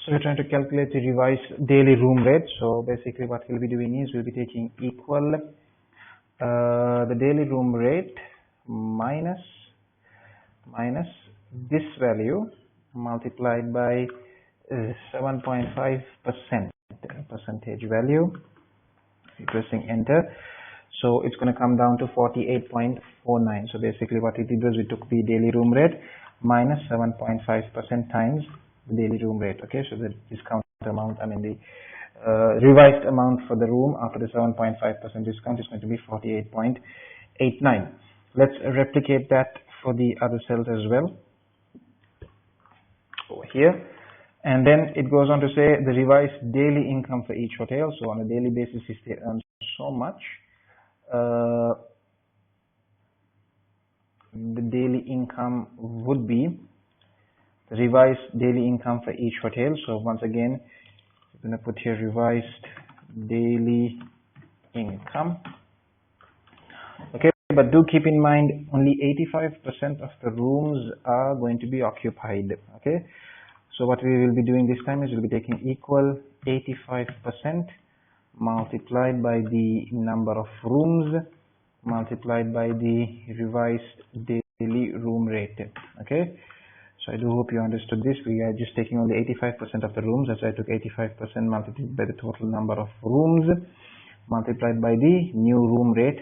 So we're trying to calculate the revised daily room rate. So basically what we'll be doing is we'll be taking equal the daily room rate minus this value multiplied by 7.5% percentage value. Pressing enter. So it's going to come down to 48.49. So basically what we did was we took the daily room rate minus 7.5% times the daily room rate. Okay, so the discount amount, the revised amount for the room after the 7.5% discount is going to be 48.89. Let's replicate that for the other cells as well over here. And then it goes on to say the revised daily income for each hotel. So on a daily basis, if they earn so much, the daily income would be the revised daily income for each hotel. So once again, I'm going to put here revised daily income. Okay, but do keep in mind only 85% of the rooms are going to be occupied. Okay. So what we will be doing this time is we'll be taking equal 85% multiplied by the number of rooms multiplied by the revised daily room rate. Okay. So I do hope you understood this. We are just taking only 85% of the rooms. That's why I took 85% multiplied by the total number of rooms multiplied by the new room rate.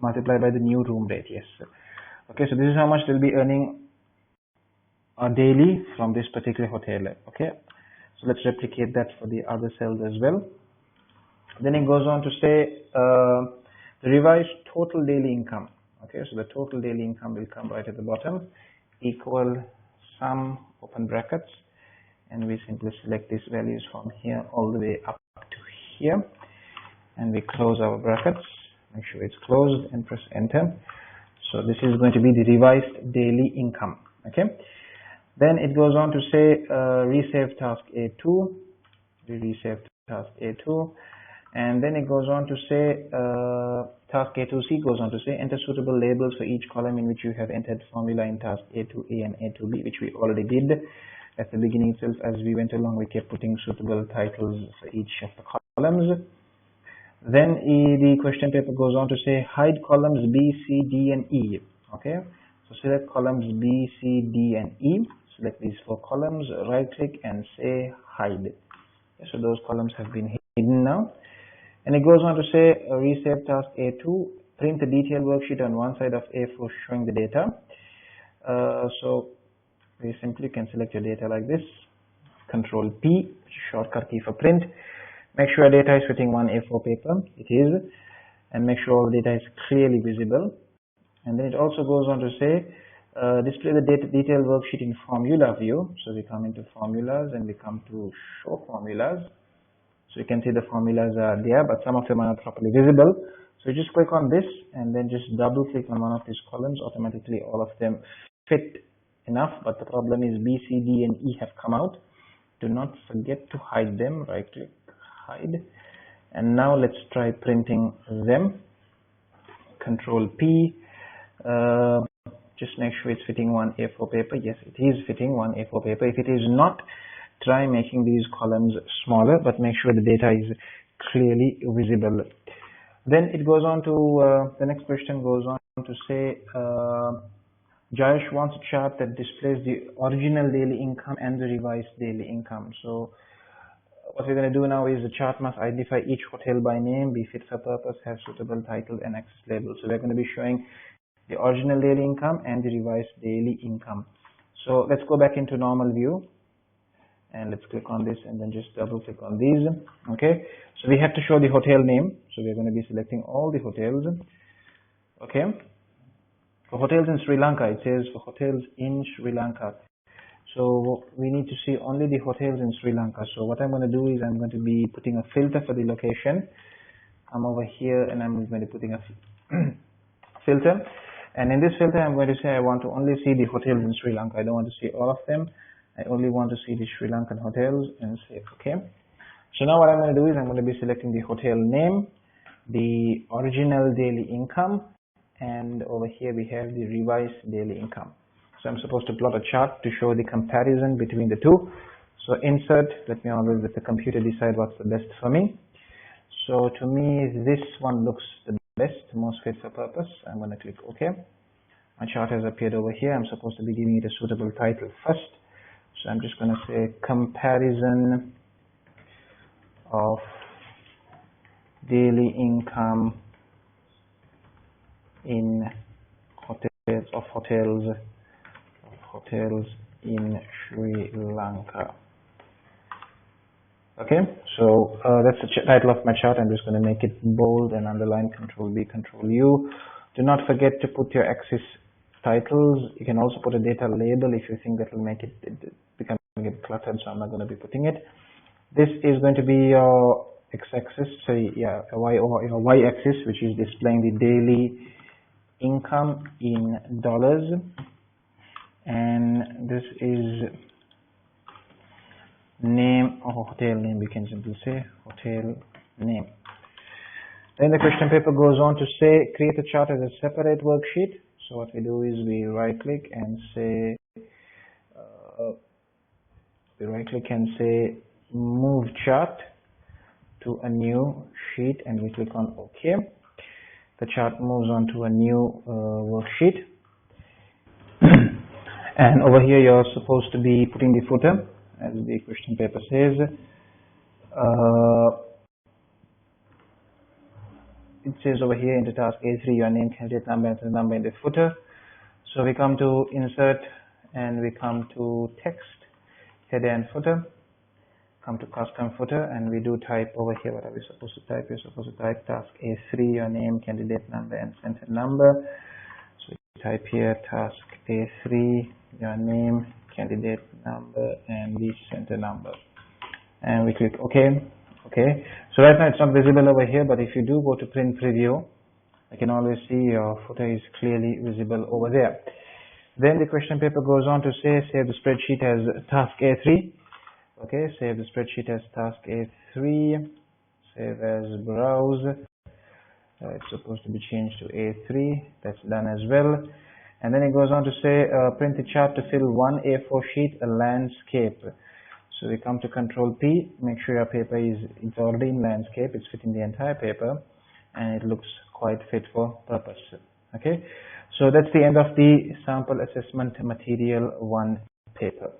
Multiplied by the new room rate. Yes. Okay. So this is how much they'll be earning daily from this particular hotel. Okay, so let's replicate that for the other cells as well. Then it goes on to say the revised total daily income. Okay, so the total daily income will come right at the bottom, equal sum open brackets, and we simply select these values from here all the way up to here, and we close our brackets, make sure it's closed, and press enter. So this is going to be the revised daily income. Okay. Then it goes on to say Resave Task A2, the Resave Task A2, and then it goes on to say Task A2C goes on to say enter suitable labels for each column in which you have entered formula in Task A2A and A2B, which we already did at the beginning itself. As we went along, we kept putting suitable titles for each of the columns. Then the question paper goes on to say hide columns B, C, D, and E. Okay, so select columns B, C, D, and E. Select these 4 columns, right click and say hide. Okay, so those columns have been hidden now. And it goes on to say Resave Task A2, print the detailed worksheet on one side of A4 showing the data. So we simply can select your data like this, Control P, shortcut key for print. Make sure your data is fitting one A4 paper, it is, and make sure all the data is clearly visible. And then it also goes on to say display the detailed worksheet in formula view. So we come into formulas and we come to show formulas. So you can see the formulas are there, but some of them are not properly visible. So you just click on this and then just double click on one of these columns. Automatically all of them fit enough, but the problem is B, C, D, and E have come out. Do not forget to hide them. Right click, hide. And now let's try printing them. Control P. Just make sure it's fitting one A4 paper. Yes, it is fitting one A4 paper. If it is not, try making these columns smaller, but make sure the data is clearly visible. Then it goes on to, the next question goes on to say, Jayesh wants a chart that displays the original daily income and the revised daily income. So what we're going to do now is the chart must identify each hotel by name, be fit for purpose, have suitable title and access label. So we're going to be showing the original daily income and the revised daily income. So let's go back into normal view and let's click on this and then just double click on these. Okay, so we have to show the hotel name, so we're going to be selecting all the hotels. Okay, for hotels in Sri Lanka, it says for hotels in Sri Lanka, so we need to see only the hotels in Sri Lanka. So what I'm going to do is I'm going to be putting a filter for the location. I'm over here and I'm going to be putting a filter. And in this filter, I'm going to say I want to only see the hotels in Sri Lanka. I don't want to see all of them. I only want to see the Sri Lankan hotels and say okay. So now what I'm going to do is I'm going to be selecting the hotel name, the original daily income, and over here we have the revised daily income. So I'm supposed to plot a chart to show the comparison between the two. So insert, let me always let the computer decide what's the best for me. So to me, this one looks the best, most fit for purpose. I'm going to click OK. My chart has appeared over here. I'm supposed to be giving it a suitable title first. So I'm just going to say comparison of daily income in hotels in Sri Lanka. Okay, so that's the title of my chart. I'm just going to make it bold and underline, Control V, Control U. Do not forget to put your axis titles. You can also put a data label if you think that will make it become a bit cluttered, so I'm not going to be putting it. This is going to be your x-axis, so yeah, your y-axis, which is displaying the daily income in dollars, and this is name of hotel name. We can simply say hotel name. Then the question paper goes on to say create a chart as a separate worksheet. So what we do is we right click and say move chart to a new sheet, and we click on OK. The chart moves on to a new worksheet. And over here you're supposed to be putting the footer, as the question paper says. It says over here in the task A3 your name, candidate number, and the number in the footer. So we come to insert and we come to text, header and footer, come to custom footer, and we do type over here. What are we supposed to type? We're supposed to type task A3, your name, candidate number, and center number. So we type here task A3, your name, candidate number, and the center number, and we click OK. Okay, so right now it's not visible over here, but if you do go to print preview, I can always see your footer is clearly visible over there. Then the question paper goes on to say save the spreadsheet as task A3. Okay, save the spreadsheet as task A3, save as browse. It's supposed to be changed to A3. That's done as well. And then it goes on to say print the chart to fill one A4 sheet, a landscape. So we come to Control P, make sure your paper it's already in landscape, it's fitting the entire paper, and it looks quite fit for purpose. Okay, so that's the end of the sample assessment material 1 paper.